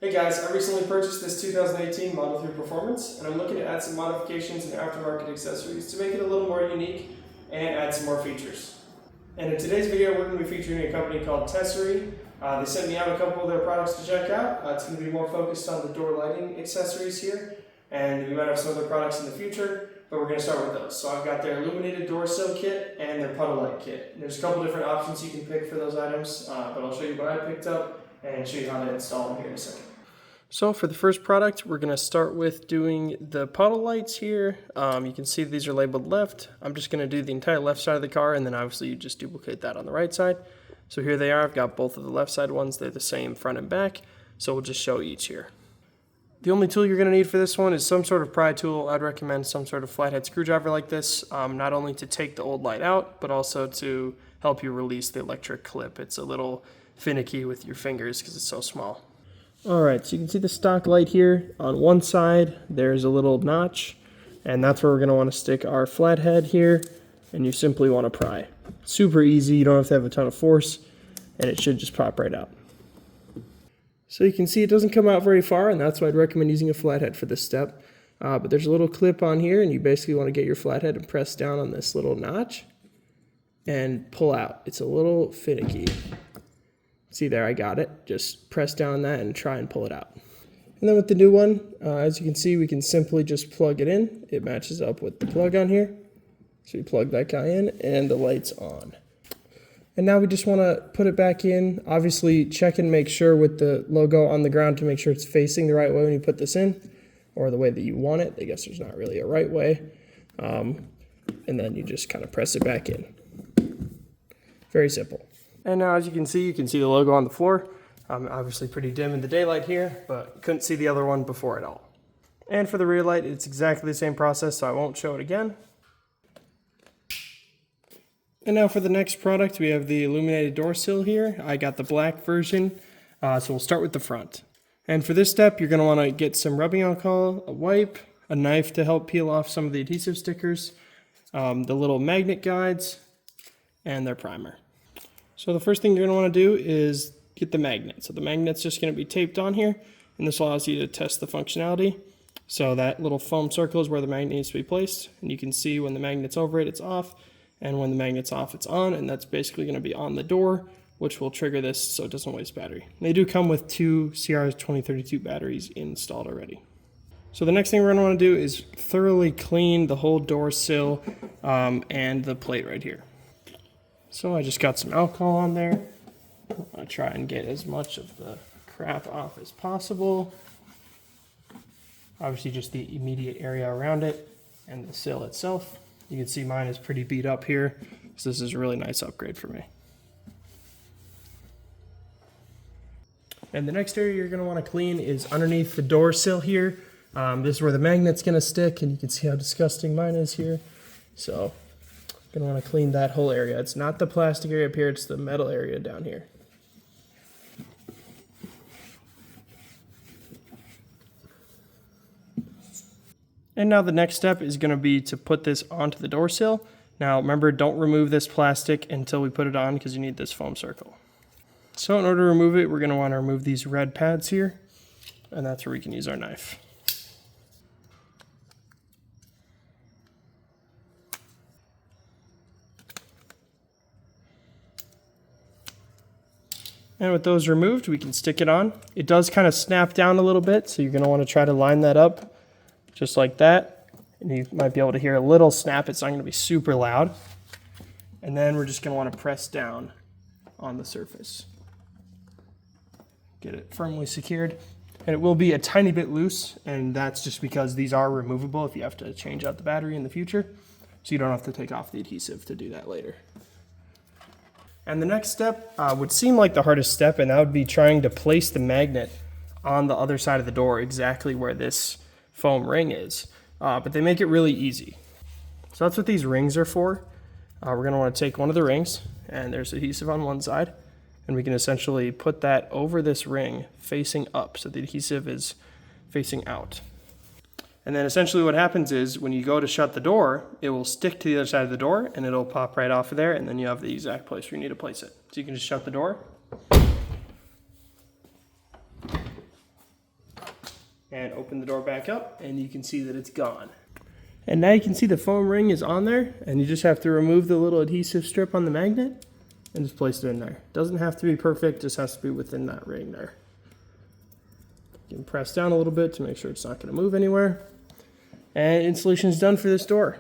Hey guys, I recently purchased this 2018 Model 3 Performance, and I'm looking to add some modifications and aftermarket accessories to make it a little more unique and add some more features. And in today's video, we're going to be featuring a company called Tesery. They sent me out a couple of their products to check out. It's going to be more focused on the door lighting accessories here, and we might have some other products in the future, but we're going to start with those. So I've got their Illuminated door sill kit and their Puddle Light kit. There's a couple different options you can pick for those items, but I'll show you what I picked up and show you how to install them here in a second. So for the first product, we're going to start with doing the puddle lights here. You can see these are labeled left. I'm just going to do the entire left side of the car, and then obviously you just duplicate that on the right side. So here they are. I've got both of the left side ones. They're the same front and back, so we'll just show each here. The only tool you're going to need for this one is some sort of pry tool. I'd recommend some sort of flathead screwdriver like this, not only to take the old light out, but also to help you release the electric clip. It's a little finicky with your fingers because it's so small. Alright, so you can see the stock light here. On one side, there's a little notch, and that's where we're going to want to stick our flathead here, and you simply want to pry. Super easy, you don't have to have a ton of force, and it should just pop right out. So you can see it doesn't come out very far, and that's why I'd recommend using a flathead for this step. But there's a little clip on here, and you basically want to get your flathead and press down on this little notch, and pull out. It's a little finicky. See there, I got it. Just press down on that and try and pull it out. And then with the new one, as you can see, we can simply just plug it in. It matches up with the plug on here. So you plug that guy in and the light's on. And now we just want to put it back in. Obviously, check and make sure with the logo on the ground to make sure it's facing the right way when you put this in, or the way that you want it. I guess there's not really a right way. And then you just kind of press it back in. Very simple. And now as you can see the logo on the floor. Obviously pretty dim in the daylight here, but couldn't see the other one before at all. And for the rear light, it's exactly the same process, so I won't show it again. And now for the next product, we have the illuminated door sill here. I got the black version, so we'll start with the front. And for this step, you're going to want to get some rubbing alcohol, a wipe, a knife to help peel off some of the adhesive stickers, the little magnet guides, and their primer. So the first thing you're going to want to do is get the magnet. So the magnet's just going to be taped on here, and this allows you to test the functionality. So that little foam circle is where the magnet needs to be placed, and you can see when the magnet's over it, it's off, and when the magnet's off, it's on, and that's basically going to be on the door, which will trigger this so it doesn't waste battery. They do come with two CR2032 batteries installed already. So the next thing we're going to want to do is thoroughly clean the whole door sill and the plate right here. So I just got some alcohol on there. I'm going to try and get as much of the crap off as possible. Obviously just the immediate area around it and the sill itself. You can see mine is pretty beat up here, so this is a really nice upgrade for me. And the next area you're going to want to clean is underneath the door sill here. This is where the magnet's going to stick, and you can see how disgusting mine is here. So going to want to clean that whole area. It's not the plastic area up here, it's the metal area down here. And now the next step is going to be to put this onto the door sill. Now remember, don't remove this plastic until we put it on because you need this foam circle. So in order to remove it, we're going to want to remove these red pads here, and that's where we can use our knife. And with those removed, we can stick it on. It does kind of snap down a little bit, so you're going to want to try to line that up just like that. And you might be able to hear a little snap. It's not going to be super loud. And then we're just going to want to press down on the surface. Get it firmly secured. And it will be a tiny bit loose, and that's just because these are removable if you have to change out the battery in the future. So you don't have to take off the adhesive to do that later. And the next step would seem like the hardest step, and that would be trying to place the magnet on the other side of the door exactly where this foam ring is. But they make it really easy. So that's what these rings are for. We're going to want to take one of the rings, and there's adhesive on one side, and we can essentially put that over this ring facing up so the adhesive is facing out. And then essentially what happens is when you go to shut the door, it will stick to the other side of the door and it'll pop right off of there, and then you have the exact place where you need to place it. So you can just shut the door. and open the door back up, and you can see that it's gone. And now you can see the foam ring is on there, and you just have to remove the little adhesive strip on the magnet and just place it in there. Doesn't have to be perfect, just has to be within that ring there. You can press down a little bit to make sure it's not going to move anywhere. And installation is done for this door.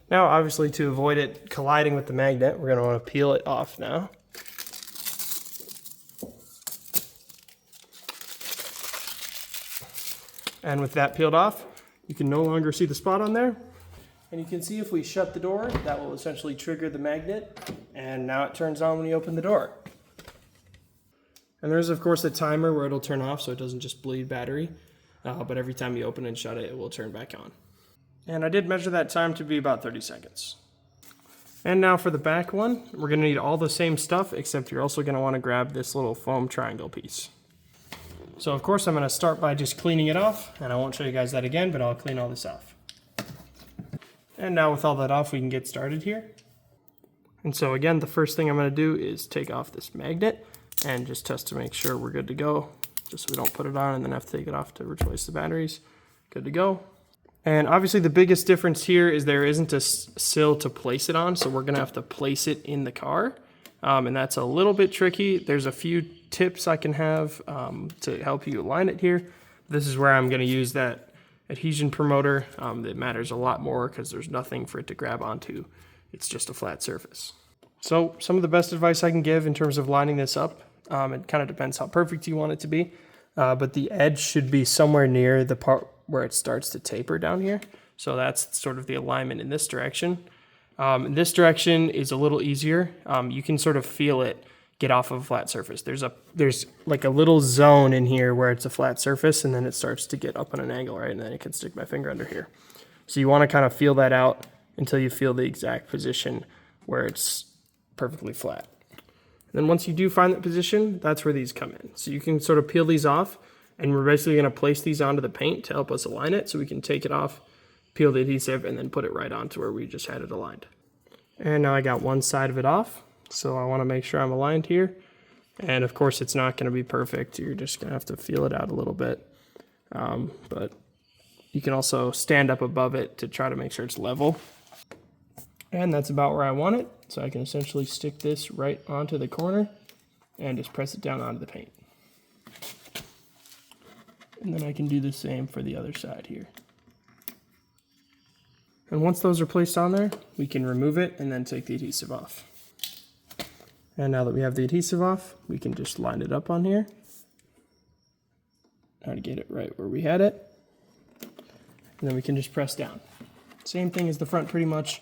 Now, obviously, to avoid it colliding with the magnet, we're going to want to peel it off now. And with that peeled off, you can no longer see the spot on there. And you can see if we shut the door, that will essentially trigger the magnet. And now it turns on when you open the door. And there's, of course, a timer where it'll turn off so it doesn't just bleed battery. But every time you open and shut it, it will turn back on. And I did measure that time to be about 30 seconds. And now for the back one, we're going to need all the same stuff, except you're also going to want to grab this little foam triangle piece. So of course I'm going to start by just cleaning it off, and I won't show you guys that again, but I'll clean all this off. And now with all that off, we can get started here. And so again, the first thing I'm going to do is take off this magnet and just test to make sure we're good to go, just so we don't put it on and then have to take it off to replace the batteries. Good to go. And obviously the biggest difference here is there isn't a sill to place it on, so we're going to have to place it in the car. And that's a little bit tricky. There's a few tips I can have to help you align it here. This is where I'm going to use that adhesion promoter. That matters a lot more because there's nothing for it to grab onto. It's just a flat surface. So some of the best advice I can give in terms of lining this up, it kind of depends how perfect you want it to be, but the edge should be somewhere near the part where it starts to taper down here. So that's sort of the alignment in this direction. This direction is a little easier. You can sort of feel it get off of a flat surface. There's like a little zone in here where it's a flat surface, and then it starts to get up on an angle, right? And then I can stick my finger under here. So you want to kind of feel that out until you feel the exact position where it's perfectly flat. And then once you do find that position, that's where these come in. So you can sort of peel these off, and we're basically going to place these onto the paint to help us align it, so we can take it off, peel the adhesive, and then put it right onto where we just had it aligned. And now I got one side of it off, so I want to make sure I'm aligned here. And of course it's not going to be perfect. You're just going to have to feel it out a little bit. But you can also stand up above it to try to make sure it's level. And that's about where I want it. So I can essentially stick this right onto the corner and just press it down onto the paint. And then I can do the same for the other side here. And once those are placed on there, we can remove it and then take the adhesive off. And now that we have the adhesive off, we can just line it up on here. Now to get it right where we had it. And then we can just press down. Same thing as the front pretty much.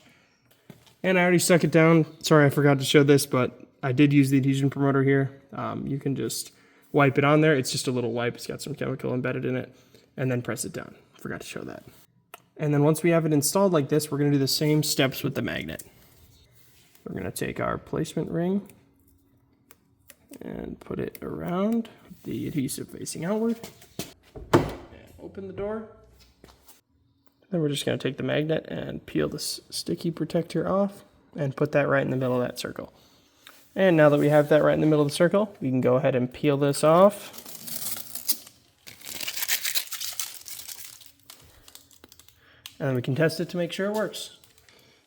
And I already stuck it down. Sorry, I forgot to show this, but I did use the adhesion promoter here. You can just wipe it on there. It's just a little wipe. It's got some chemical embedded in it. And then press it down. Forgot to show that. And then once we have it installed like this, we're going to do the same steps with the magnet. We're going to take our placement ring and put it around the adhesive facing outward. And open the door. Then we're just going to take the magnet and peel this sticky protector off and put that right in the middle of that circle. And now that we have that right in the middle of the circle, we can go ahead and peel this off. And then we can test it to make sure it works.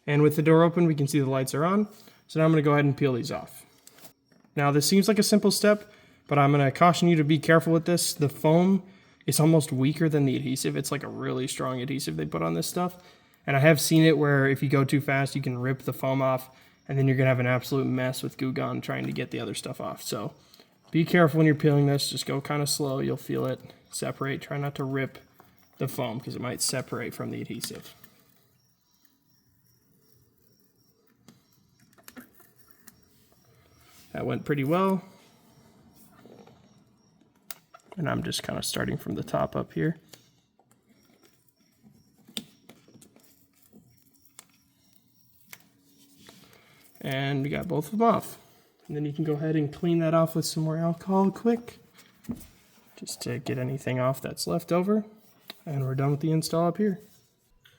And with the door open, we can see the lights are on. So now I'm going to go ahead and peel these off. Now this seems like a simple step, but I'm going to caution you to be careful with this. The foam is almost weaker than the adhesive. It's like a really strong adhesive they put on this stuff. And I have seen it where if you go too fast, you can rip the foam off, and then you're going to have an absolute mess with Goo Gone trying to get the other stuff off. So be careful when you're peeling this. Just go kind of slow. You'll feel it separate. Try not to rip the foam because it might separate from the adhesive. That went pretty well. And I'm just kind of starting from the top up here. And we got both of them off. And then you can go ahead and clean that off with some more alcohol quick, just to get anything off that's left over. And we're done with the install up here.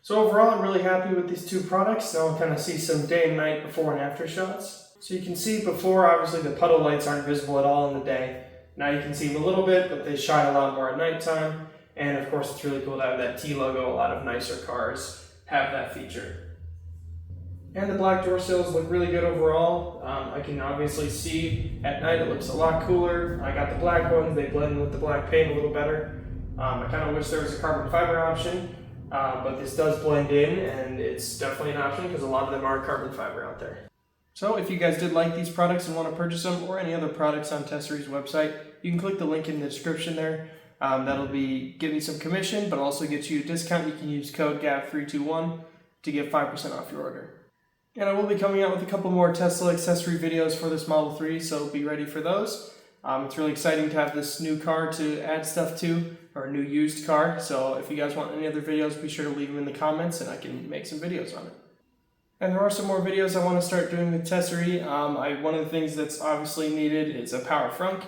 So overall, I'm really happy with these two products. Now we'll kind of see some day and night before and after shots. So you can see before, obviously the puddle lights aren't visible at all in the day. Now you can see them a little bit, but they shine a lot more at nighttime. And of course, it's really cool to have that T logo. A lot of nicer cars have that feature. And the black door sills look really good overall. I can obviously see at night it looks a lot cooler. I got the black ones, they blend in with the black paint a little better. I kind of wish there was a carbon fiber option, but this does blend in and it's definitely an option because a lot of them are carbon fiber out there. So if you guys did like these products and want to purchase them or any other products on Tesery's website, you can click the link in the description there. That'll be giving some commission, but also get you a discount. You can use code GAB321 to get 5% off your order. And I will be coming out with a couple more Tesla accessory videos for this Model 3, so be ready for those. It's really exciting to have this new car to add stuff to, or a new used car. So if you guys want any other videos, be sure to leave them in the comments and I can make some videos on it. And there are some more videos I want to start doing with Tesery. One of the things that's obviously needed is a power frunk.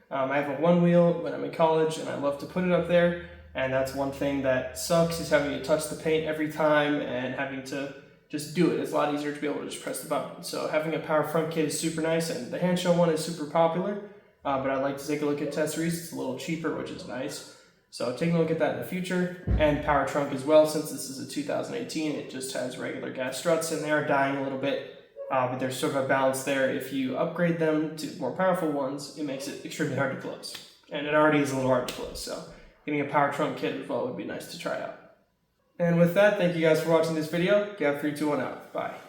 I have a one wheel when I'm in college and I love to put it up there. And that's one thing that sucks, is having to touch the paint every time and having to just do it. It's a lot easier to be able to just press the button. So having a power front kit is super nice, and the handshell one is super popular, but I'd like to take a look at Tesery's. It's a little cheaper, which is nice. So taking a look at that in the future, and power trunk as well. Since this is a 2018, it just has regular gas struts and they are dying a little bit, but there's sort of a balance there. If you upgrade them to more powerful ones, it makes it extremely hard to close. And it already is a little hard to close, so getting a power trunk kit as well would be nice to try out. And with that, thank you guys for watching this video. GAB321 out. Bye.